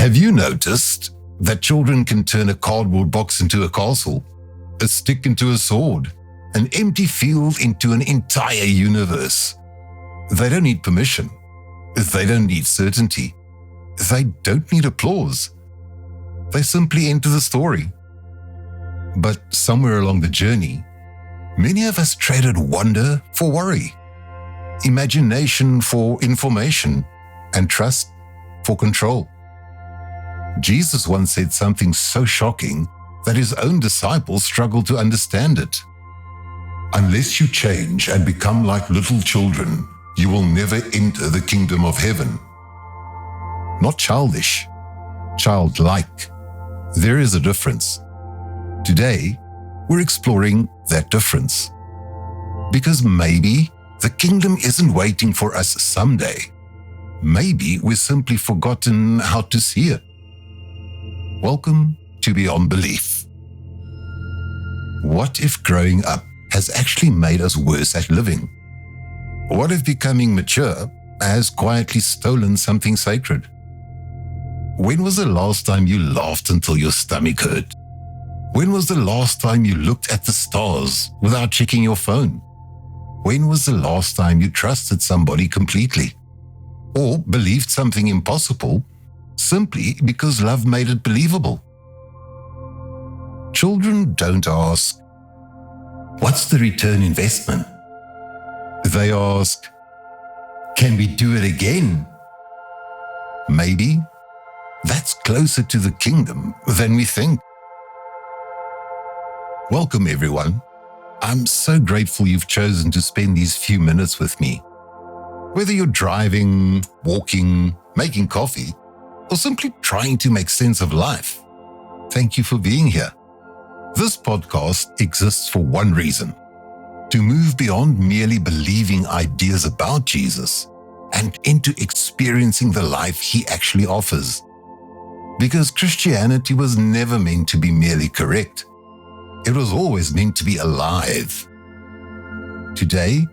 Have you noticed that children can turn a cardboard box into a castle, a stick into a sword, an empty field into an entire universe? They don't need permission. They don't need certainty. They don't need applause. They simply enter the story. But somewhere along the journey, many of us traded wonder for worry, imagination for information, and trust for control. Jesus once said something so shocking that his own disciples struggled to understand it. Unless you change and become like little children, you will never enter the kingdom of heaven. Not childish, childlike. There is a difference. Today, we're exploring that difference. Because maybe the kingdom isn't waiting for us someday. Maybe we've simply forgotten how to see it. Welcome to Beyond Belief. What if growing up has actually made us worse at living? What if becoming mature has quietly stolen something sacred? When was the last time you laughed until your stomach hurt? When was the last time you looked at the stars without checking your phone? When was the last time you trusted somebody completely? Or believed something impossible simply because love made it believable? Children don't ask, "What's the return investment?" They ask, "Can we do it again?" Maybe that's closer to the kingdom than we think. Welcome, everyone. I'm so grateful you've chosen to spend these few minutes with me. Whether you're driving, walking, making coffee, or simply trying to make sense of life, thank you for being here. This podcast exists for one reason: to move beyond merely believing ideas about Jesus and into experiencing the life he actually offers. Because Christianity was never meant to be merely correct. It was always meant to be alive. Today,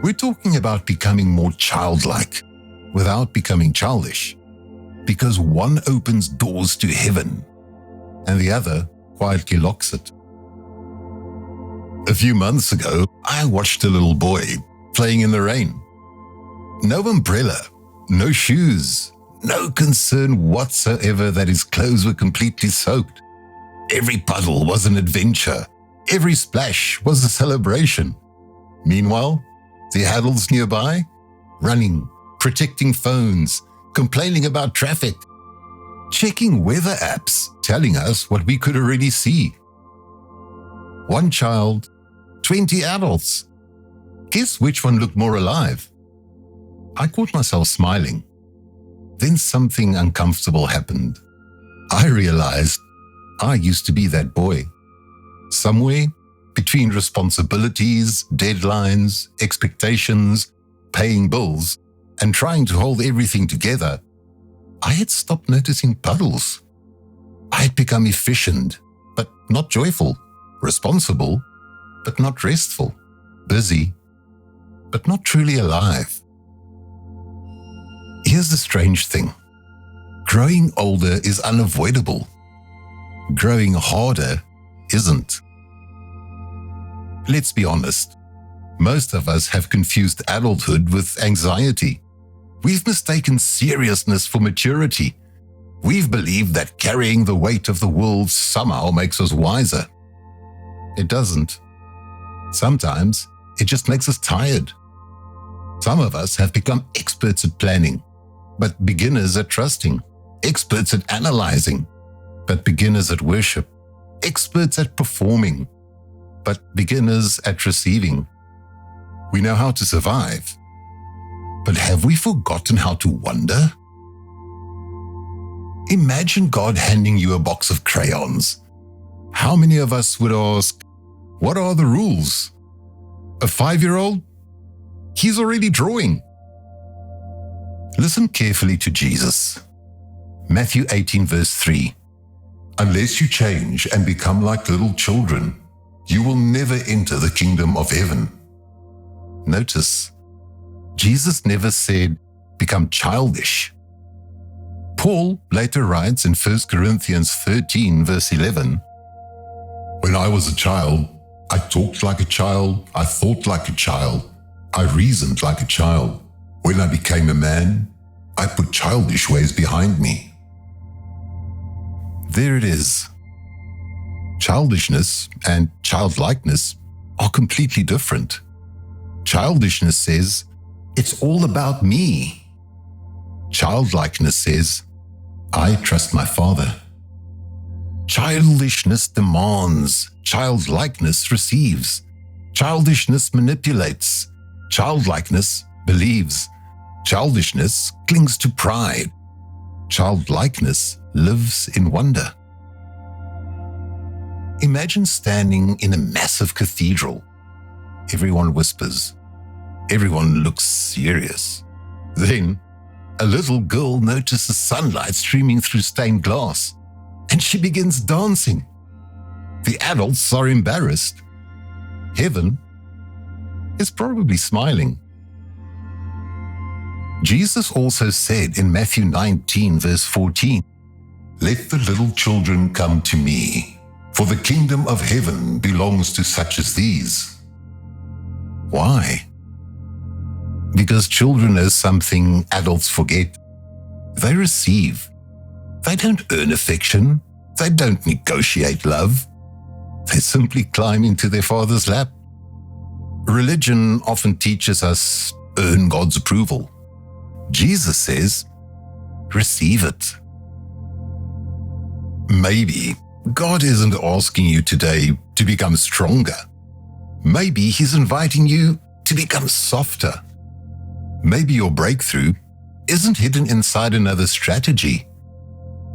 we're talking about becoming more childlike without becoming childish, because one opens doors to heaven and the other quietly locks it. A few months ago, I watched a little boy playing in the rain. No umbrella, no shoes, no concern whatsoever that his clothes were completely soaked. Every puddle was an adventure. Every splash was a celebration. Meanwhile, the adults nearby, running, protecting phones, complaining about traffic, checking weather apps, telling us what we could already see. One child, 20 adults. Guess which one looked more alive? I caught myself smiling. Then something uncomfortable happened. I realized I used to be that boy. Somewhere between responsibilities, deadlines, expectations, paying bills, and trying to hold everything together, I had stopped noticing puddles. I had become efficient, but not joyful, responsible, but not restful, busy, but not truly alive. Here's the strange thing. Growing older is unavoidable. Growing harder isn't. Let's be honest. Most of us have confused adulthood with anxiety. We've mistaken seriousness for maturity. We've believed that carrying the weight of the world somehow makes us wiser. It doesn't. Sometimes it just makes us tired. Some of us have become experts at planning, but beginners at trusting. Experts at analyzing, but beginners at worship. Experts at performing, but beginners at receiving. We know how to survive, but have we forgotten how to wonder? Imagine God handing you a box of crayons. How many of us would ask, "What are the rules?" A 5-year-old? He's already drawing. Listen carefully to Jesus. Matthew 18 verse 3. Unless you change and become like little children, you will never enter the kingdom of heaven. Notice, Jesus never said, become childish. Paul later writes in 1 Corinthians 13, verse 11, "When I was a child, I talked like a child, I thought like a child, I reasoned like a child. When I became a man, I put childish ways behind me." There it is. Childishness and childlikeness are completely different. Childishness says, "It's all about me." Childlikeness says, "I trust my Father." Childishness demands, childlikeness receives. Childishness manipulates, childlikeness believes. Childishness clings to pride. Childlikeness lives in wonder. Imagine standing in a massive cathedral. Everyone whispers. Everyone looks serious. Then, a little girl notices sunlight streaming through stained glass, and she begins dancing. The adults are embarrassed. Heaven is probably smiling. Jesus also said in Matthew 19, verse 14, "Let the little children come to me, for the kingdom of heaven belongs to such as these." Why? Because children know something adults forget. They receive. They don't earn affection. They don't negotiate love. They simply climb into their Father's lap. Religion often teaches us earn God's approval. Jesus says, receive it. Maybe God isn't asking you today to become stronger. Maybe He's inviting you to become softer. Maybe your breakthrough isn't hidden inside another strategy.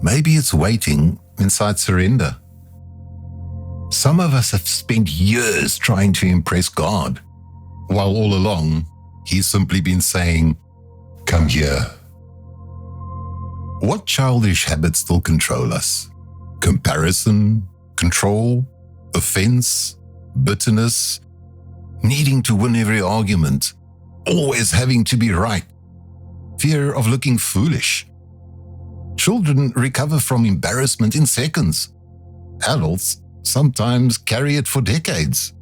Maybe it's waiting inside surrender. Some of us have spent years trying to impress God, while all along He's simply been saying, "Come here." What childish habits still control us? Comparison, control, offense, bitterness, needing to win every argument, always having to be right, fear of looking foolish. Children recover from embarrassment in seconds. Adults sometimes carry it for decades.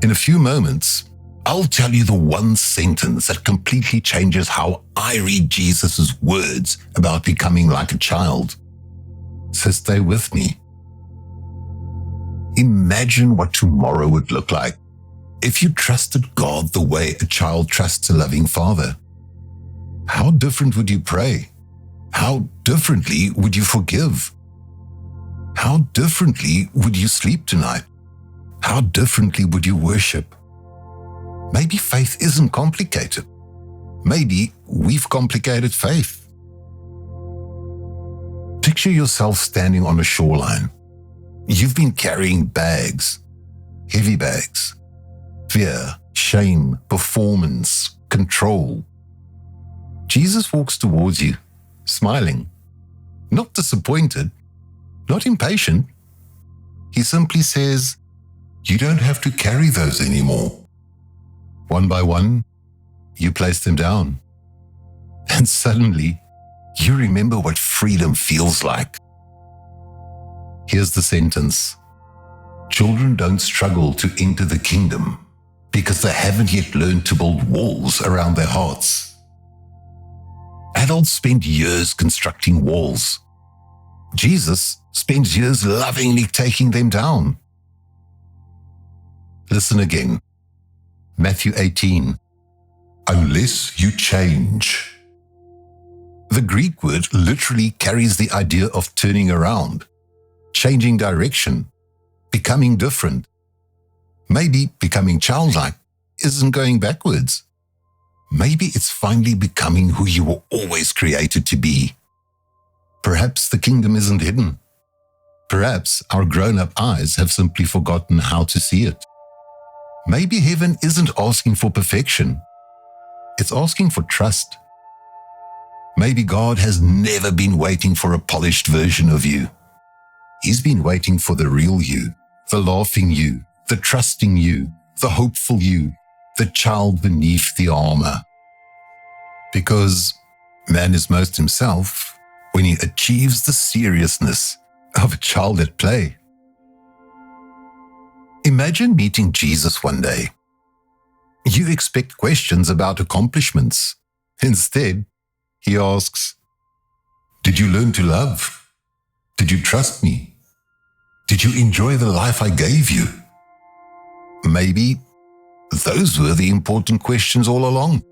In a few moments, I'll tell you the one sentence that completely changes how I read Jesus' words about becoming like a child. So stay with me. Imagine what tomorrow would look like if you trusted God the way a child trusts a loving father. How different would you pray? How differently would you forgive? How differently would you sleep tonight? How differently would you worship? Maybe faith isn't complicated. Maybe we've complicated faith. Picture yourself standing on a shoreline. You've been carrying bags, heavy bags, fear, shame, performance, control. Jesus walks towards you, smiling, not disappointed, not impatient. He simply says, "You don't have to carry those anymore." One by one, you place them down. And suddenly, you remember what freedom feels like. Here's the sentence. Children don't struggle to enter the kingdom because they haven't yet learned to build walls around their hearts. Adults spend years constructing walls. Jesus spends years lovingly taking them down. Listen again. Matthew 18. Unless you change. The Greek word literally carries the idea of turning around, changing direction, becoming different. Maybe becoming childlike isn't going backwards. Maybe it's finally becoming who you were always created to be. Perhaps the kingdom isn't hidden. Perhaps our grown-up eyes have simply forgotten how to see it. Maybe heaven isn't asking for perfection. It's asking for trust. Maybe God has never been waiting for a polished version of you. He's been waiting for the real you, the laughing you, the trusting you, the hopeful you, the child beneath the armor. Because Man is most himself when he achieves the seriousness of a child at play. Imagine meeting Jesus one day. You expect questions about accomplishments. Instead, he asks, "Did you learn to love? Did you trust me? Did you enjoy the life I gave you?" Maybe those were the important questions all along.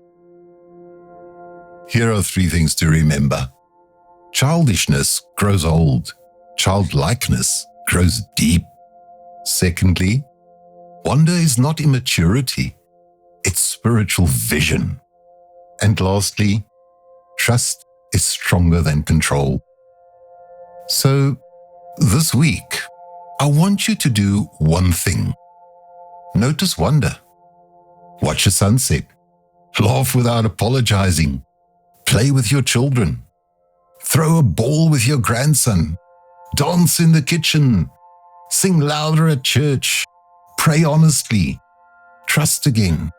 Here are 3 things to remember. Childishness grows old. Childlikeness grows deep. Secondly, wonder is not immaturity. It's spiritual vision. And lastly, trust is stronger than control. So, this week, I want you to do one thing. Notice wonder. Watch a sunset. Laugh without apologizing. Play with your children. Throw a ball with your grandson. Dance in the kitchen. Sing louder at church. Pray honestly. Trust again.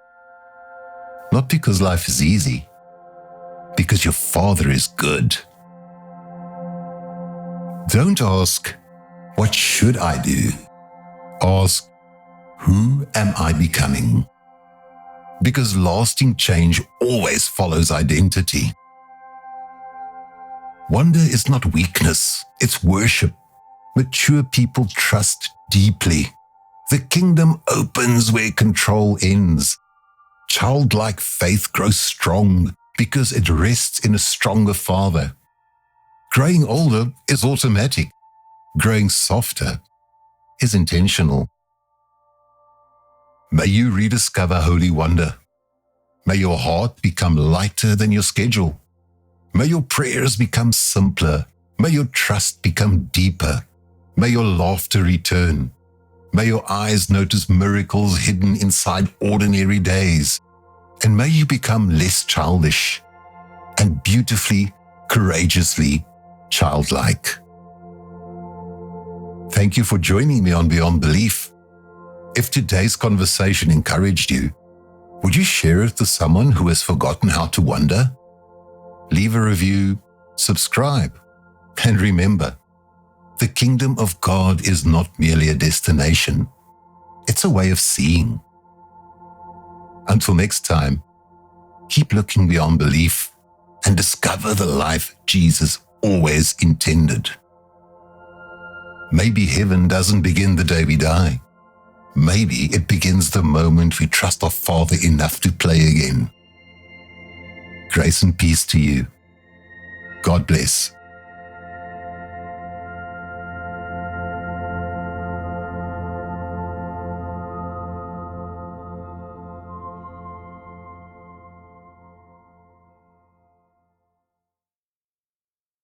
Not because life is easy, because your Father is good. Don't ask, "What should I do?" Ask, "Who am I becoming?" Because lasting change always follows identity. Wonder is not weakness, it's worship. Mature people trust deeply. The kingdom opens where control ends. Childlike faith grows strong because it rests in a stronger Father. Growing older is automatic. Growing softer is intentional. May you rediscover holy wonder. May your heart become lighter than your schedule. May your prayers become simpler. May your trust become deeper. May your laughter return. May your eyes notice miracles hidden inside ordinary days. And may you become less childish and beautifully, courageously childlike. Thank you for joining me on Beyond Belief. If today's conversation encouraged you, would you share it with someone who has forgotten how to wonder? Leave a review, subscribe, and remember, the kingdom of God is not merely a destination. It's a way of seeing. Until next time, keep looking beyond belief and discover the life Jesus always intended. Maybe heaven doesn't begin the day we die. Maybe it begins the moment we trust our Father enough to play again. Grace and peace to you. God bless.